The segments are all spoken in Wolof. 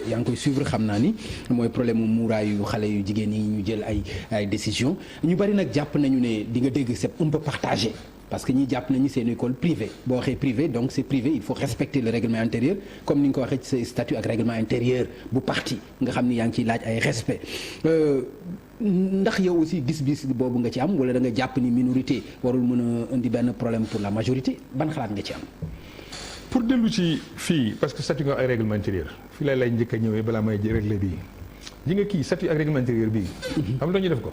yaa ngi koy suivre xam naa ni mooy problème mu muuraayu xale yu jigéen yi ñu jël ay décision ñu bari nag jàpp nañu ne di nga dégg c'est un peu partagé. parce que ñi jàpp nañu c'est une école privée boo waxee privé donc c'est privé il faut respecter le règlement intérieur comme ni nga ko waxee ci sa statut ak règlement intérieur bu parti nga xam ni yaa ngi ciy laaj ay respect ndax yow aussi gis-gis boobu nga ci am wala da nga jàpp ni minorité warul mën a indi benn problème pour la majorité ban xalaat nga ci am. pour dellu ci fii parce que statut nga ay règlement intérieur fii lay njëkk a ñëwee balaa may régler bii ji nga kii statut ak règlement intérieur bii. xam nga ñu def ko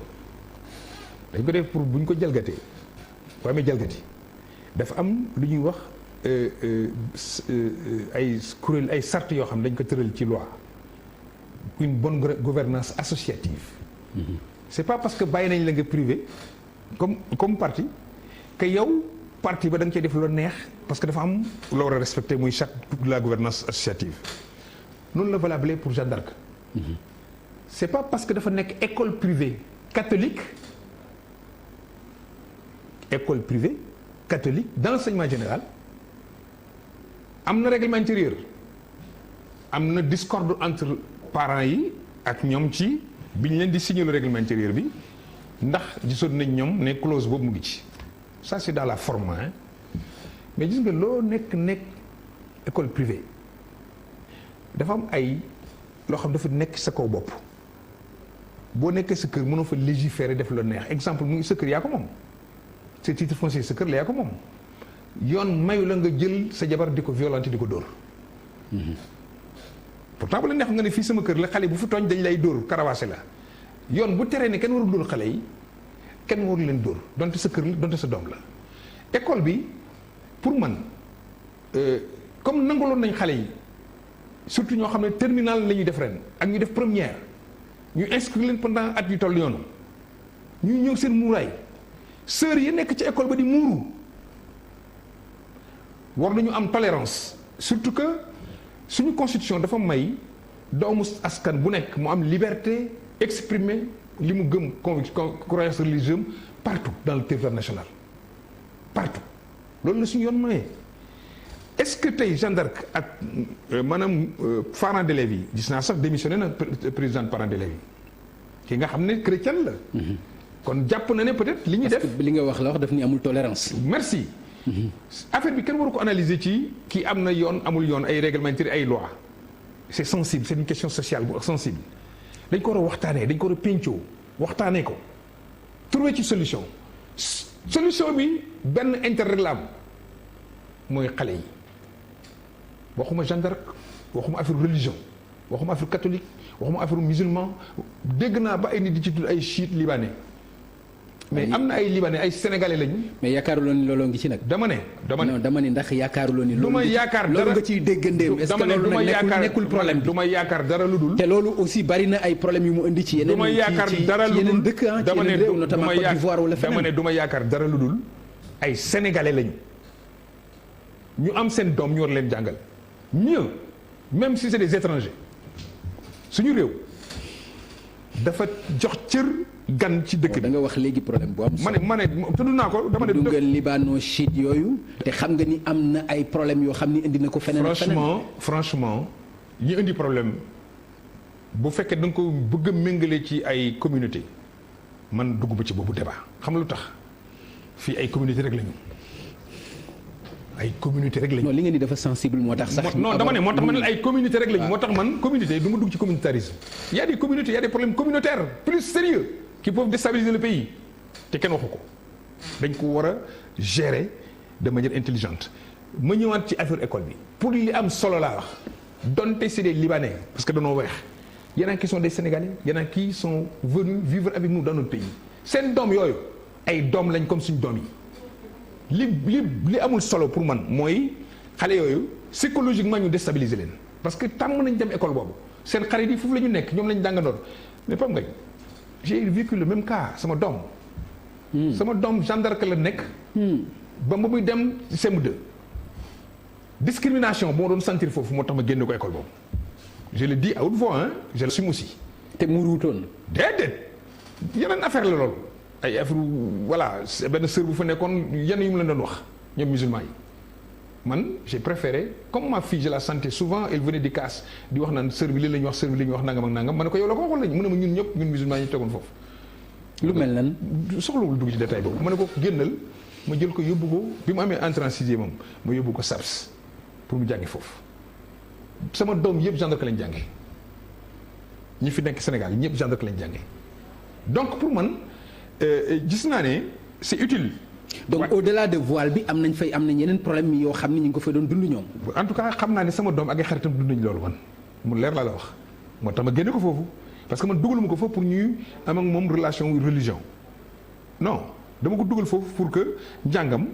dañ ko def pour buñ ko jalgatee. boo amee jalgati dafa am lu ñuy wax ay kuréel ay sart yoo xam dañ ko tëral ci loi une bonne gouvernance associative c'est pas parce que bàyyi nañ la nga privé comme parti que yow parti ba da nga cee def lu neex parce que dafa am loo war a respecter muy charte de la gouvernance associative noonu la valable pour Jeanne d'Arc c'est pas parce que dafa nekk école privée catholique école privée catholique d'enseignement général am na règlement intérieur am na discorde entre parents yi ak ñoom ci bi ñu leen di signer le règlement intérieur bi ndax gisoon nañ ñoom ne clause boobu mu ngi ci ça c'est dans la forme hein mais gis nga loo nekk école privée dafa am ay loo xam dafa nekk sa kaw bopp boo nekkee sa kër mënoo fa légiférer def la neex exemple mu ngi sa kër yaa ko moom sa titre foncier sa kër la yaa ko moom yoon mayu la nga jël sa jabar di ko violenter di ko dóor pourtant bu la neex nga ne fii sama kër la xale bu fi tooñ dañ lay dóor karawaase la yoon bu teree ne kenn warul dóor xale yi kenn warul leen dóor donte sa kër la donte sa doom la école bi pour man comme nangaloon nañ xale yi surtout ñoo xam ne terminale la ñuy def ren ak ñu def première ñu inscrire leen pendant at yu toll yoonu ñuy ñëw seen muuraay sœurs yi nekk ci école ba di muuru war nañu am tolérance surtout que suñu constitution dafa may doomu askan bu nekk mu am liberté exprimer li mu gëm croyance religieuse partout dans le territoire national partout loolu la suñu yoon mayee est-ce que tey Jeanne d'Arc ak maanaam parents d'élèves yi gis naa sax démissionné na président parents d'élèves yi ki nga xam ne chrétien la kon jàpp na ne peut-être li ñu def li nga wax la wax daf ni amul tolérance. merci. affaire bi kenn waru ko analyser ci kii am na yoon amul yoon ay règlement intérieur ay loi c'est sensible c'est une question sociale bu sensible dañ ko war a waxtaanee dañ ko war a pencoo waxtaanee ko trouver ci solution bi benn intérêt la am mooy xale yi waxuma Jeanne d'Arc waxuma affaire religion waxuma affaire catholique waxuma affaire musulman dégg naa ba ay nit di ci tudd ay chiites libanais mais am na ay libanais ay sénégalais lañu. mais yaakaaruloo ni looloo ngi ci nag. dama ne ndax yaakaaruloo ni. du ma yaakaar dara loolu nga ciy déggandeem. est-ce que loolu nag nekkul problème bi. du ma yaakaar dara lu dul. te loolu aussi bari na ay problèmes yu mu indi ci yeneen. du ma yaakaar dara lu dul yeneen dëkk ah. ci yeneen réew notamment Côte d'Ivoire wala feneen. dama ne du ma yaakaar dara lu dul ay sénégalais lañu ñu am seen doom ñu war leen jàngal mieux même si c'est des étrangers suñu réew dafa jox cër. gan ci dëkk bi da nga wax léegi problème bu am solo. ma ne tudd naa ko dama ne. dugal libano chiite yooyu. te xam nga ni am na ay problèmes yoo xam ni indi na ko feneen ak feneen. franchement ñi indi problème bu fekkee da nga ko bëgg a méngale ci ay communauté man dugg ba ci boobu débat xam lu tax fii ay communauté rek lañu ay communauté rek lañu. non li nga ni dafa sensible moo tax sax. non dama ne moo tax man ay communauté rek lañu. moo tax man communauté du ma dugg ci communautarisme. y a des communautés y a des problèmes communautaires plus sérieux qui peuvent déstabiliser le pays te kenn waxu ko dañ ko war a gérer de manière intelligente ma ñëwaat ci affaire école bi pour li am solo laa wax donte c'est des Libanais parce que dañoo weex y en a qui sont des Sénégalais y en a qui sont venus vivre avec nous dans notre pays seen doom yooyu ay doom lañ comme suñu doom yi li amul solo pour man mooy xale yooyu psychologiquement ñu déstabiliser leen parce que tàmm nañ dem école boobu seen xarit yi foofu la ñu nekk ñoom lañ jàngandoon mais Pape Ngagne j'ai vécu le même cas sama doom. sama doom Jeanne d'Arc la nekk. ba muy dem CM2. discrimination bu ma doon sentir foofu moo tax ma génne ko école boobu. je le dis à haute voix hein je l'assume aussi. te muuruutoon. déedéet yeneen affaire la loolu. ay affaire voilà benn sœur bu fa nekkoon yenn yu mu leen doon wax ñoom musulman yi man j'ai préféré comme ma fille je la sentais souvent elle venait di casse di wax naan sœur bi lii la ñuy wax sœur bi li ñuy wax nangam ak nangam ma ne ko yow la ko waxoon lañu mu ne ma ñun ñëpp ñun musulmans ñu tegoon foofu. lu mel nan soxlawul dugg ci détail boobu ma ne ko génnal ma jël ko yóbbu ko bi mu amee entrée en sixième am ma yóbbu ko SAPS pour mu jàngi foofu sama doom yëpp gendarme lañ jànge ñi fi nekk Sénégal ñëpp gendarme lañ jànge donc pour man gis naa ne c'est utile. donc au-delà de voile bi am nañ yeneen problème yoo xam ni ñu ngi ko fa doon dund ñoom. en tout cas xam naa ne sama doom ak ay xaritam dund nañ loolu man mu leer laa la wax moo tax ma génne ko foofu parce que man dugaluma ko foofu pour ñuy am ak moom relation religion non dama ko dugal foofu pour que njàngam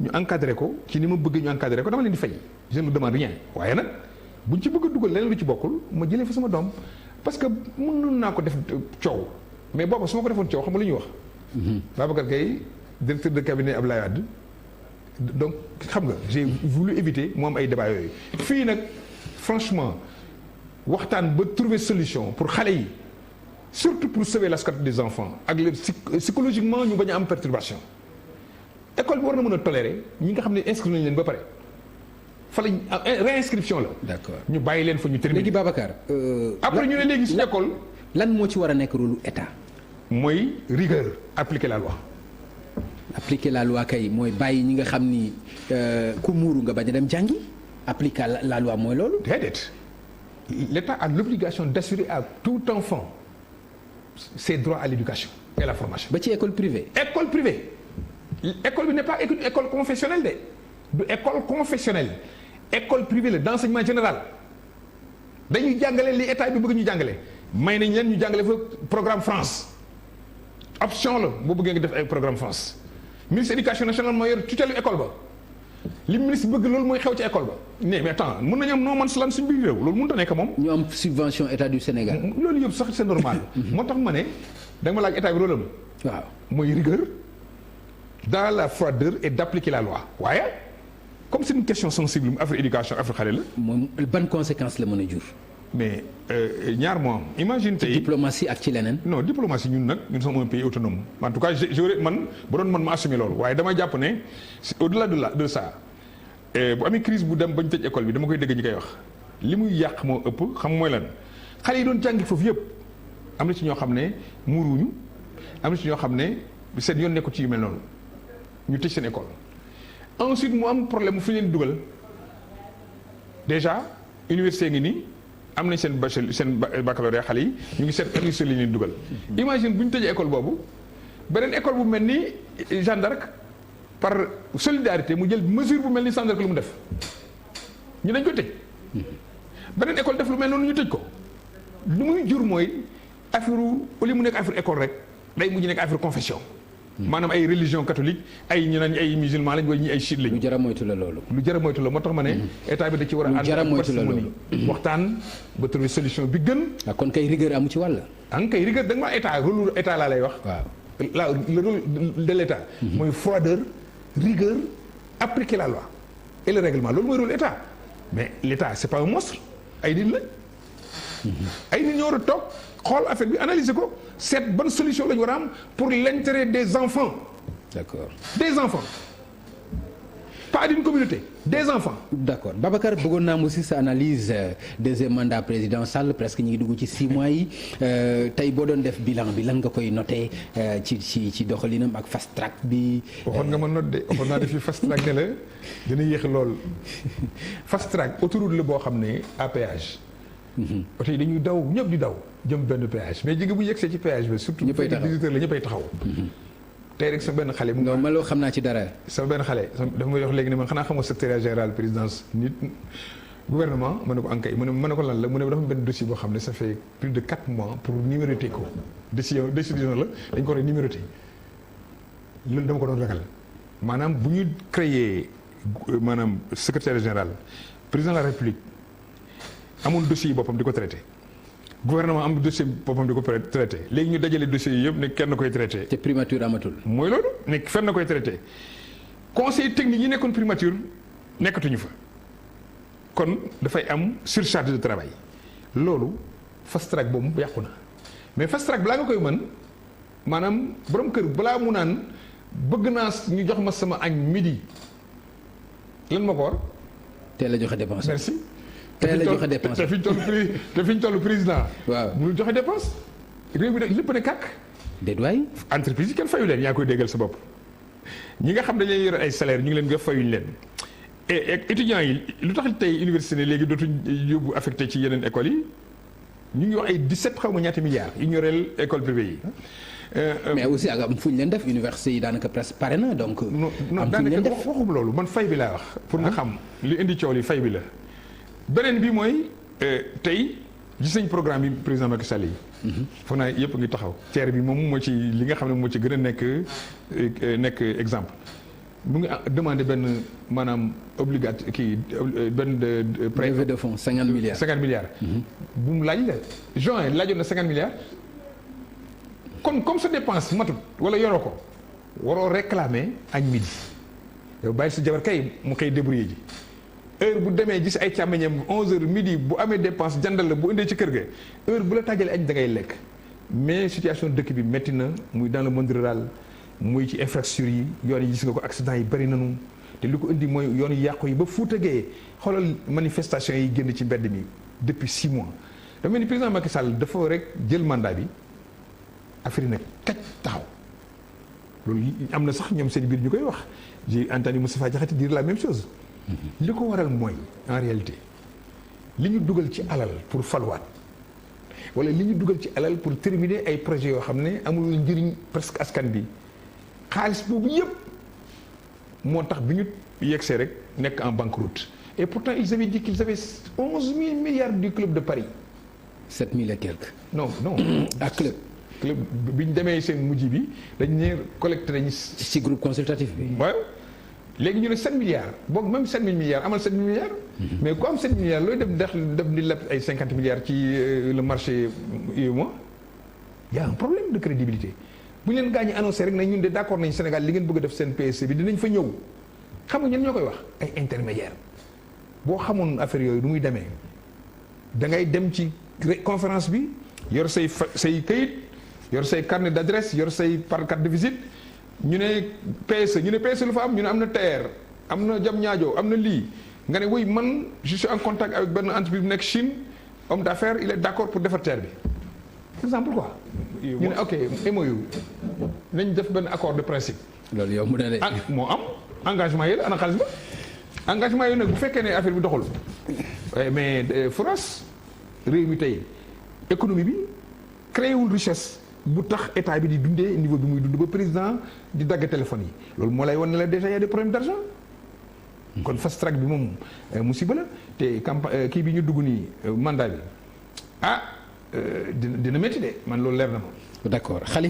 ñu encadré ko ci ni ma bëgg ñu encadré ko dama leen di fay je ne demande rien waaye nag buñ ci bëgg a dugal leneen lu ci bokkul ma jëlee fa sama doom parce que mënoon naa ko def coow mais booba su ma ko defoon coow xam nga lu ñuy wax. Babacar Gaye directeur de cabinet Abdoulaye Wade donc xam nga j'ai voulu éviter mu am ay débat yooyu fii nag franchement waxtaan ba trouver solution pour xale yi surtout pour sauver la scolarité des enfants ak le psychologiquement ñu bañ a am perturbation école bi war na mën a tolérer ñi nga xam ne inscrit nañ leen ba pare fa lañ réinscription la. d'accord ñu bàyyi leen fa ñu terminer. léegi Babacar. après ñu ne léegi suñu école. lan moo ci war a nekk rôle état. mooy rigueur appliquer la loi. appliquer la loi kay mooy bàyyi ñi nga xam ni ku muuru nga bañ a dem jàngi appliquer la loi mooy loolu. déedéet l'État a l'obligation d'assurer à tout enfant ses droits à l'éducation et à la formation. ba ci école privée. école privée école bi n'est pas école confessionnelle de du école confessionnelle école privée la d'enseignement général dañuy jàngale li état bi bëgg ñu jàngale may nañ leen ñu jàngale fa programme France option la boo bëggee nga def ay programme France. ministre éducation nationale moo yor tutelle école ba li ministre bëgg loolu mooy xew ci école ba mais attends mën nañu am non man lan suñu biir réew loolu mënut a nekk moom. ñu am subvention état du Sénégal. loolu yëpp sax c'est normal. moo tax ma ne da nga ma laaj état bi rôle am. waaw mooy rigueur dans la froideur et d'appliquer la loi waaye comme c'est une question sensible mu affaire éducation affaire xale la. moom ban conséquence la mën a jur. mais ñaar moo am imagine tey. ci diplomatie ak ci leneen. non diplomatie ñun nag ñun sommes un pays autonome en tout cas j'aurais man bu doon man ma assumer loolu waaye dama jàpp ne au-delà de ça bu amee crise bu dem ba ñu tëj école bi dama koy dégg ñi koy wax li muy yàq moo ëpp xam mooy lan xale yi doon jàngi foofu yëpp am na ci ñoo xam ne muuruñu am na ci ñoo xam ne seen yoon nekku ci yu mel noonu ñu tëj seen école ensuite mu am problème mu fi leen dugal déjà université ngi nii. am nañ seen bachelier seen baccalauréat xale yi ñu ngi seet université li leen dugal. imagine bu ñu tëjee école boobu beneen école bu mel ni Jeanne d'Arc par solidarité mu jël mesure bu mel ni Jeanne d'Arc lu mu def ñu dañ ko tëj. beneen école def lu mel noonu ñu tëj ko lu muy jur mooy affaire au lieu mu nekk affaire école rek day mujj nekk affaire confession. maanaam ay religion catholique ay ñu naan ay musulman lañ wala ñi ay chiite lañ. lu jar a moytu la loolu. lu jar a moytu la moo tax ma ne. état bi da ci war a. lu jar a moytu la loolu waxtaan ba trouver solution bi gën. ah kon kay rigueur amu ci wàll. kay rigueur da nga ma état rôle état laa lay wax. waaw le rôle de l'état. mooy froideur rigueur appliquer la loi et le règlement loolu mooy rôle état mais l'état c'est pas un monstre ay nit la. ay nit ñoo war a toog xool affaire bi analyser ko seet bonne solution la ñu war a am pour l'intérêt des enfants. d'accord des enfants pas d'une communauté des enfants. d'accord Babacar bëggoon naa aussi sa analyse deuxième mandat président Sall presque ñu ngi dugg ci 6 mois yi tey boo doon def bilan bi lan nga koy noter ci doxalinam ak fast track bi. waxoon nga ma note de waxoon naa def fi fast track ne la dina yéex lool fast track autoroute la boo xam ne à péage. oto yi dañuy daw ñëpp di daw jëm benn péage mais jigéen bu yegsee ci péage bi surtout. ñëppay taxaw visiteurs la ñëppay taxaw. tey rek sa benn xale. non ma loo xam naa ci dara. sa benn xale dafa may wax léegi ne man xanaa xamoo secrétaire général présidence nit gouvernement ma ne ko ankay mu ne ma ne ko lan la mu ne dafa benn dossier boo xam ne ça fait plus de 4 mois pour numéroter ko décision la dañ ko war a numéroter loolu dama ko doon ragal maanaam bu ñu créer maanaam secrétaire général président de la république. amoon dossier yi boppam di ko traité gouvernement am dossier boppam di ko traité léegi ñu dajale dossiers yi yëpp ne kenn koy traité. te primature amatul. mooy loolu ne fenn koy traité conseil technique yi nekkoon primature nekkatuñu fa kon dafay am surcharge de travail loolu fast track boobu yàqu na mais fast track balaa nga koy mën maanaam borom kër balaa mu naan bëgg naa ñu jox ma sama añ midi lan ma ko war. teel a joxe dépense. merci. teel a joxe dépense te fi ñu toll président. waaw mënul joxe dépense. réew mi lépp ne kàkk. déet waay. entreprise yi kenn fayu leen yaa koy déggal sa bopp. ñi nga xam dañ leen yor ay salaire ñu ngi leen nga fayuñ leen. et étudiants yi lu tax tey université ne léegi dootuñ yóbbu affecté ci yeneen écoles yi ñu ngi wax ay 17 xaw ma ñaata milliards yu ñu yoreel école privée yi. mais aussi ak am fu ñu leen def université yi daanaka presque pare na donc. non am fu ñu leen def waxum loolu man fay bi laa wax. pour nga xam li indi coow li fay bi la. beneen bi mooy tey gis nañ programme yi président Macky Sall yi. foog naa yëpp ngi taxaw. TER bi moom moo ci li nga xam ne moo ci gën a nekk exemple. mu ngi demandé benn maanaam obligatoire kii benn prêt levée de fonds 50 milliards. 50 milliards. bu mu laaj la juin laajoon na 50 milliards. kon comme sa dépense matut wala yoroo ko waroo réclamer añ midi yow bàyyi sa jabar kay mu koy débrouiller ji heure bu demee gis ay càmmeñam 11h midi bu amee dépense jàndal la bu indee ci kër ga heure bu la tàjjalee añ da ngay lekk mais situation dëkk bi métti na muy dans le monde rural. muy ci infrastructure yi yoon yi gis nga ko accident yi bari nañu te li ko indi mooy yoon yi yàqu yi ba Fuuta Gee xoolal manifestation yi génn ci mbedd mi depuis 6 mois dafa mel ni président Macky Sall dafa rek jël mandat bi affaire yi nag kaj taxaw loolu am na sax ñoom seen biir ñu koy wax j'ai entendu Moustapha Diakhaté dire la même chose li ko waral mooy en réalité li ñu dugal ci alal pour faluwaat wala li ñu dugal ci alal pour terminer ay projets yoo xam ne amul njëriñ presque askan bi xaalis boobu yëpp moo tax bi ñu yegsee rek nekk en banqueroute et pourtant ils avaient dit qu'ils avaient 11 000 milliards du club de Paris. 7 000 et quelques. non ak club bi ñu demee seen mujj bi dañ ne collecté nañu. ci groupe consultatif bi. waaw léegi ñu ne 7 milliards boog même 7 000 milliards amal 7 000 milliards. mais ku am 7 milliards looy def di leb ay 50 milliards ci le marché UEMOA. y a un problème de crédibilité bu ñu leen gaañi annoncé rek na ñun de d'accord nañ Sénégal li ngeen bëgg a def seen PSC bi dinañ fa ñëw xam nga ñen ñoo koy wax ay intermédiaires boo xamoon affaire yooyu du muy demee da ngay dem ci conférence bi yor say këyit yor say carnet d'adresse yor say carte de visite ñu ne PSE lu fa am ñu ne am na TER am na Diamniadio am na lii nga ne oui man je suis en contact avec benn entreprise bu nekk Chine homme d'affaires il est d'accord pour defar TER bi exemple quoi. ñu ne ok MOU nañ def benn accord de principe. loolu yow mu ne moo am engagement yi la ana xaalis ba engagement yi nag bu fekkee ne affaire bi doxul mais France réew mi tey économie bi créé wul richesse bu tax état bi di dundee niveau bi muy dund ba président di dagg téléphone yi loolu moo lay wan ne la déjà y a des problèmes d'argent. kon fast track bi moom musiba la te campagne kii bi ñu dugg nii mandat bi dina métti de man loolu leer na ma. d'accord.